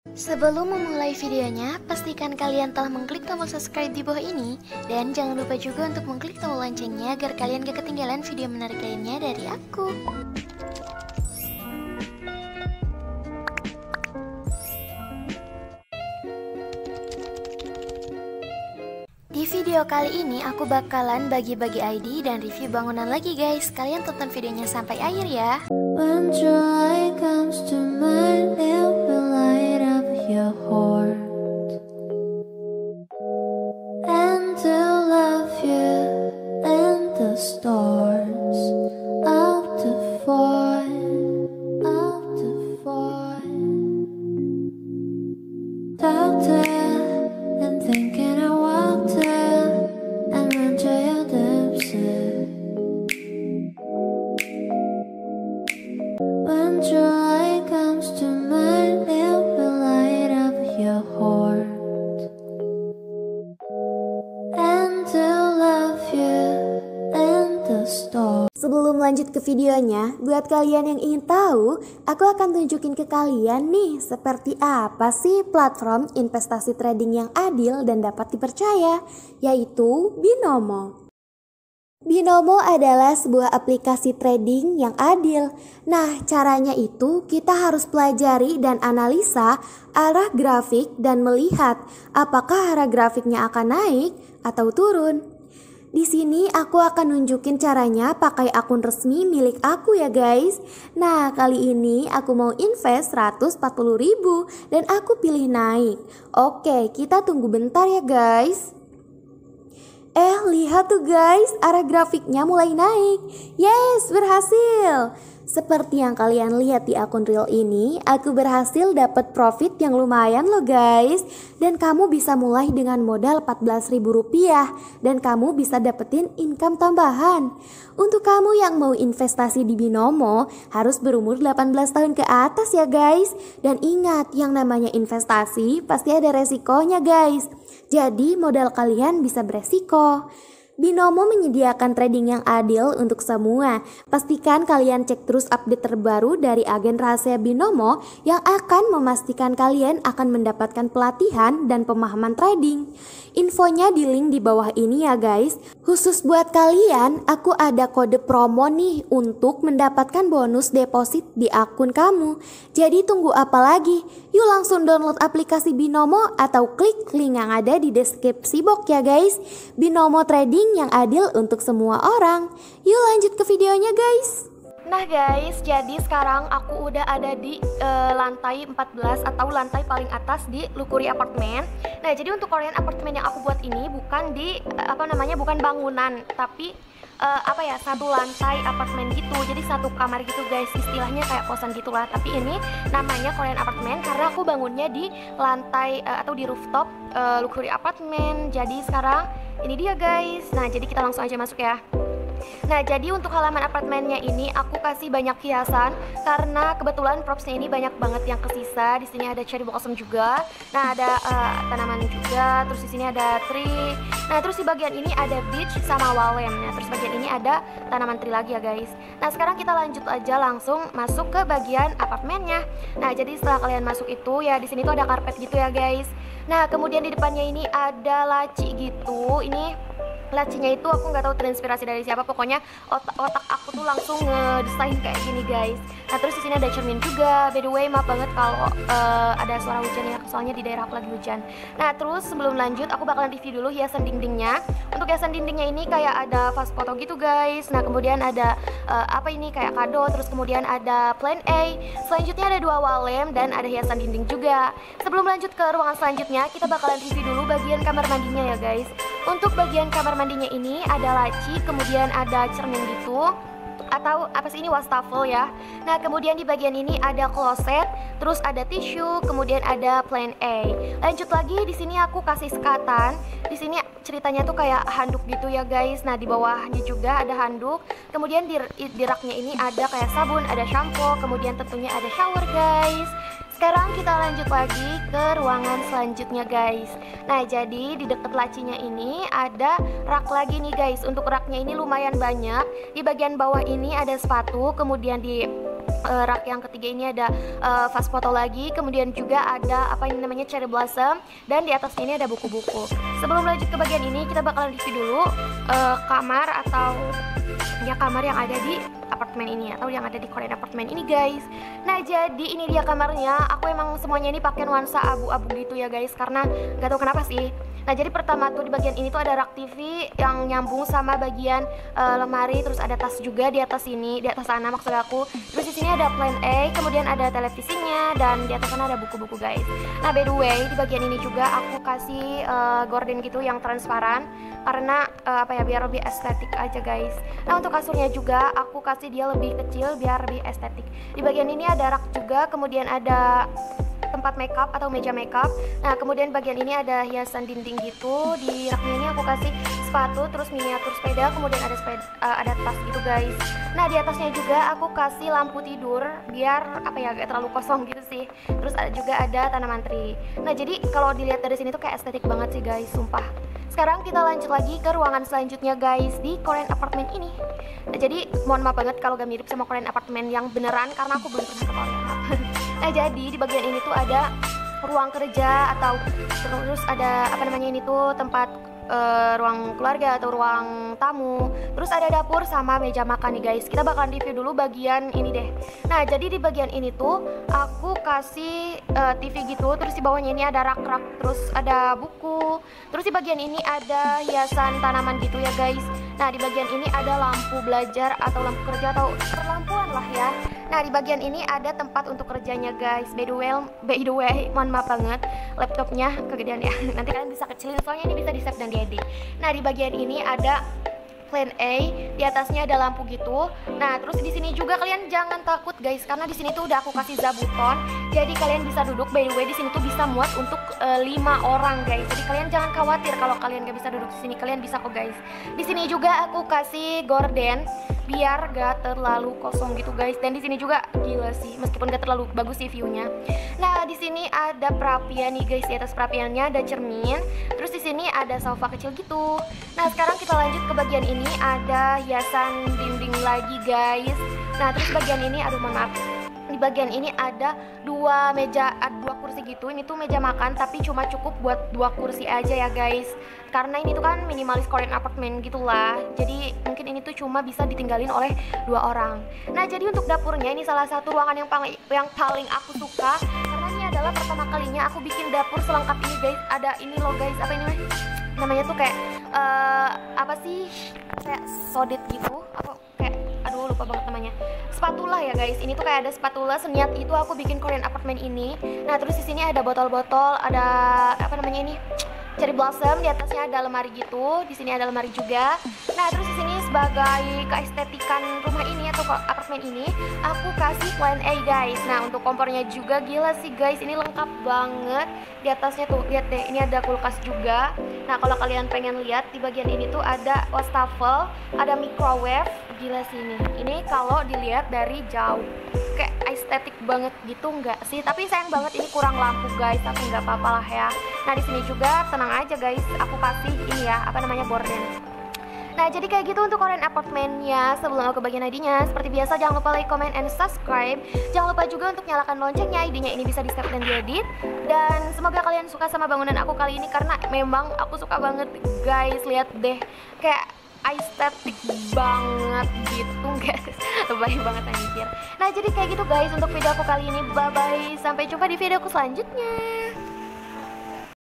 Sebelum memulai videonya, pastikan kalian telah mengklik tombol subscribe di bawah ini. Dan jangan lupa juga untuk mengklik tombol loncengnya agar kalian gak ketinggalan video menarik lainnya dari aku. Di video kali ini aku bakalan bagi-bagi ID dan review bangunan lagi guys. Kalian tonton videonya sampai akhir ya. When joy comes to mind, it will light up your heart. And to love you and the stars up to fall, up to fall. Talk to you and thinking I walked there and ran to your depths. When joy comes to mind, it will light up your heart. And to love you and the stars. Sebelum lanjut ke videonya, buat kalian yang ingin tahu, aku akan tunjukin ke kalian nih seperti apa sih platform investasi trading yang adil dan dapat dipercaya, yaitu Binomo. Binomo adalah sebuah aplikasi trading yang adil. Nah, caranya itu kita harus pelajari dan analisa arah grafik dan melihat apakah arah grafiknya akan naik atau turun. Di sini aku akan nunjukin caranya pakai akun resmi milik aku ya guys. Nah, kali ini aku mau invest 140.000 dan aku pilih naik. Oke, kita tunggu bentar ya guys. Lihat tuh guys, arah grafiknya mulai naik. Yes, berhasil. Seperti yang kalian lihat di akun real ini, aku berhasil dapat profit yang lumayan loh guys. Dan kamu bisa mulai dengan modal Rp14.000 dan kamu bisa dapetin income tambahan. Untuk kamu yang mau investasi di Binomo, harus berumur 18 tahun ke atas ya guys. Dan ingat, yang namanya investasi pasti ada resikonya guys. Jadi modal kalian bisa beresiko. Binomo menyediakan trading yang adil untuk semua. Pastikan kalian cek terus update terbaru dari agen rahasia Binomo yang akan memastikan kalian akan mendapatkan pelatihan dan pemahaman trading. Infonya di link di bawah ini ya guys. Khusus buat kalian, aku ada kode promo nih untuk mendapatkan bonus deposit di akun kamu. Jadi tunggu apa lagi? Yuk langsung download aplikasi Binomo atau klik link yang ada di deskripsi box ya guys. Binomo Trading yang adil untuk semua orang. Yuk lanjut ke videonya guys. Nah guys, jadi sekarang aku udah ada di lantai 14 atau lantai paling atas di Lukuri Apartment. Nah, jadi untuk Korean apartemen yang aku buat ini bukan di bukan bangunan, tapi satu lantai apartemen gitu. Jadi satu kamar gitu guys, istilahnya kayak kosan gitulah. Tapi ini namanya Korean Apartment karena aku bangunnya di lantai atau di rooftop Lukuri Apartment. Jadi sekarang ini dia guys. Nah, jadi kita langsung aja masuk ya. Nah, jadi untuk halaman apartemennya ini aku kasih banyak hiasan karena kebetulan propsnya ini banyak banget yang kesisa. Di sini ada cherry blossom juga. Nah, ada tanaman juga. Terus di sini ada tree. Nah, terus di bagian ini ada beach sama wall lamp. Nah, terus bagian ini ada tanaman tree lagi ya guys. Nah, sekarang kita lanjut aja langsung masuk ke bagian apartemennya. Nah, jadi setelah kalian masuk itu ya di sini tuh ada karpet gitu ya guys. Nah, kemudian di depannya ini ada laci gitu. Ini lacinya itu aku nggak tahu terinspirasi dari siapa, pokoknya otak aku tuh langsung ngedesain kayak gini guys. Nah, terus di sini ada cermin juga. By the way, maaf banget kalau ada suara hujan ya, soalnya di daerah aku lagi hujan. Nah, terus sebelum lanjut aku bakalan review dulu hiasan dindingnya. Untuk hiasan dindingnya ini kayak ada vas foto gitu guys. Nah, kemudian ada kayak kado. Terus kemudian ada plan A. Selanjutnya ada 2 wall lamp dan ada hiasan dinding juga. Sebelum lanjut ke ruangan selanjutnya, kita bakalan review dulu bagian kamar mandinya ya guys. Untuk bagian kamar mandinya ini ada laci, kemudian ada cermin gitu, atau ini wastafel ya. Nah, kemudian di bagian ini ada kloset, terus ada tisu, kemudian ada plan A. Lanjut lagi, di sini aku kasih sekatan. Di sini ceritanya tuh kayak handuk gitu ya guys. Nah, di bawahnya juga ada handuk. Kemudian di raknya ini ada kayak sabun, ada shampoo, kemudian tentunya ada shower guys. Sekarang kita lanjut lagi ke ruangan selanjutnya guys. Nah, jadi di dekat lacinya ini ada rak lagi nih guys. Untuk raknya ini lumayan banyak. Di bagian bawah ini ada sepatu, kemudian di rak yang ketiga ini ada vas foto lagi, kemudian juga ada apa ini namanya cherry blossom, dan di atas ini ada buku-buku. Sebelum lanjut ke bagian ini, kita bakalan review dulu kamar atau ya kamar yang ada di apartemen ini atau yang ada di Korean apartemen ini guys. Nah jadi ini dia kamarnya. Aku emang semuanya ini pakai nuansa abu-abu gitu ya guys, karena gak tahu kenapa sih. Nah jadi pertama tuh di bagian ini tuh ada rak TV yang nyambung sama bagian lemari, terus ada tas juga di atas sini, di atas sana maksud aku. Terus di sini ada plan A, kemudian ada televisinya, dan di atas sana ada buku-buku guys. Nah by the way di bagian ini juga aku kasih gorden gitu yang transparan karena apa ya, biar lebih estetik aja guys. Nah untuk kasurnya juga aku kasih dia lebih kecil biar lebih estetik. Di bagian ini ada rak juga, kemudian ada tempat makeup atau meja makeup. Nah kemudian bagian ini ada hiasan dinding gitu. Di raknya ini aku kasih sepatu, terus miniatur sepeda, kemudian ada tas gitu guys. Nah di atasnya juga aku kasih lampu tidur biar apa ya, gak terlalu kosong gitu sih. Terus juga ada tanaman tree. Nah jadi kalau dilihat dari sini tuh kayak estetik banget sih guys, sumpah. Sekarang kita lanjut lagi ke ruangan selanjutnya guys di Korean apartment ini. Nah, jadi mohon maaf banget kalau gak mirip sama Korean apartment yang beneran karena aku belum pernah ke Korea. Nah jadi di bagian ini tuh ada ruang kerja atau terus ada apa namanya ini tuh tempat ruang keluarga atau ruang tamu. Terus ada dapur sama meja makan nih guys. Kita bakalan review dulu bagian ini deh. Nah jadi di bagian ini tuh aku kasih TV gitu. Terus di bawahnya ini ada rak-rak, terus ada buku. Terus di bagian ini ada hiasan tanaman gitu ya guys. Nah di bagian ini ada lampu belajar atau lampu kerja atau perlampuan lah ya. Nah di bagian ini ada tempat untuk kerjanya guys. By the way, mohon maaf banget laptopnya kegedean ya. Nanti kalian bisa kecilin soalnya ini bisa di save dan diedit. Nah di bagian ini ada plan A, di atasnya ada lampu gitu. Nah terus di sini juga kalian jangan takut guys, karena di sini tuh udah aku kasih zabuton. Jadi kalian bisa duduk. By the way di sini tuh bisa muat untuk 5 orang guys. Jadi kalian jangan khawatir kalau kalian gak bisa duduk di sini, kalian bisa kok guys. Di sini juga aku kasih gorden biar gak terlalu kosong gitu guys. Dan di sini juga gila sih, meskipun gak terlalu bagus sih viewnya. Nah di sini ada perapian nih guys, di atas perapiannya ada cermin. Terus di sini ada sofa kecil gitu. Nah sekarang kita lanjut ke bagian ini, ada hiasan dinding lagi guys. Nah terus bagian ini, aduh mohon maaf, di bagian ini ada dua kursi gitu. Ini tuh meja makan tapi cuma cukup buat 2 kursi aja ya guys, karena ini tuh kan minimalis Korean apartment gitulah. Jadi mungkin ini tuh cuma bisa ditinggalin oleh 2 orang. Nah jadi untuk dapurnya ini salah satu ruangan yang paling aku suka, karena ini adalah pertama kalinya aku bikin dapur selengkap ini guys. Ada ini loh guys, apa ini namanya tuh kayak apa sih, kayak sodet gitu, apa kayak aduh lupa banget namanya, spatula ya guys. Ini tuh kayak ada spatula, seniat itu aku bikin Korean apartment ini. Nah terus di sini ada botol-botol, ada apa namanya ini, cherry blossom. Di atasnya ada lemari gitu. Di sini ada lemari juga. Nah terus di sini sebagai keestetikan rumah ini atau apartemen ini, aku kasih plan A guys. Nah untuk kompornya juga gila sih guys, ini lengkap banget. Di atasnya tuh lihat deh, ini ada kulkas juga. Nah kalau kalian pengen lihat di bagian ini tuh ada wastafel, ada microwave. Gila sih ini kalau dilihat dari jauh kayak estetik banget gitu nggak sih? Tapi sayang banget ini kurang lampu guys, tapi nggak apa-apa lah ya. Nah di sini juga tenang aja guys, aku kasih ini ya, apa namanya, gorden. Nah jadi kayak gitu untuk Korean apartmennya. Sebelum aku bagian ID-nya, seperti biasa jangan lupa like, comment, and subscribe. Jangan lupa juga untuk nyalakan loncengnya, ID-nya ini bisa di save dan diedit. Dan semoga kalian suka sama bangunan aku kali ini, karena memang aku suka banget guys. Lihat deh, kayak estetik banget gitu guys. Lebay banget anjir. Nah jadi kayak gitu guys untuk video aku kali ini. Bye bye, sampai jumpa di video aku selanjutnya.